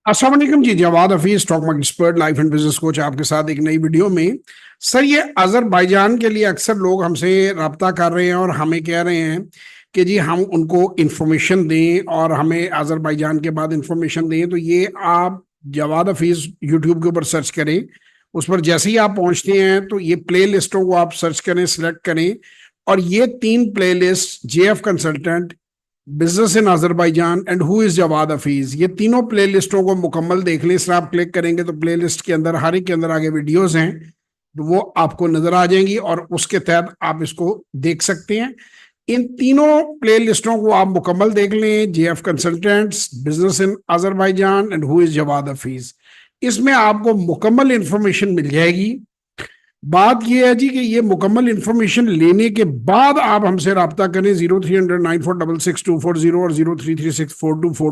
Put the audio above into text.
अस्सलाम वालेकुम जी, Jawad Hafeez, stock market expert, life and business coach, आपके साथ एक नई वीडियो में। सर, ये अजरबैजान के लिए अक्सर लोग हमसे रब्ता कर रहे हैं और हमें कह रहे हैं कि जी हम उनको इंफॉर्मेशन दें और हमें अजरबैजान के बाद इंफॉर्मेशन दें। तो ये आप जवाद हफीज यूट्यूब के ऊपर सर्च करें, उस पर जैसे ही आप पहुंचते हैं तो ये प्ले लिस्टों को आप सर्च करें, सिलेक्ट करें, और ये 3 playlist, JF consultant, business in Azerbaijan and who is Jawad Hafeez, ये तीनों प्ले लिस्टों को मुकम्मल देख लें। इस आप क्लिक करेंगे तो प्ले लिस्ट के अंदर हर एक के अंदर आगे वीडियोस हैं, तो वो आपको नजर आ जाएंगी और उसके तहत आप इसको देख सकते हैं। इन तीनों प्ले लिस्टों को आप मुकम्मल देख लें, JF consultants, business in Azerbaijan and who is Jawad Hafeez. इसमें आपको मुकम्मल इंफॉर्मेशन मिल जाएगी। बात यह है जी कि ये मुकम्मल इंफॉर्मेशन लेने के बाद आप हमसे रब्ता करें 0300 9466 240 और 0336 424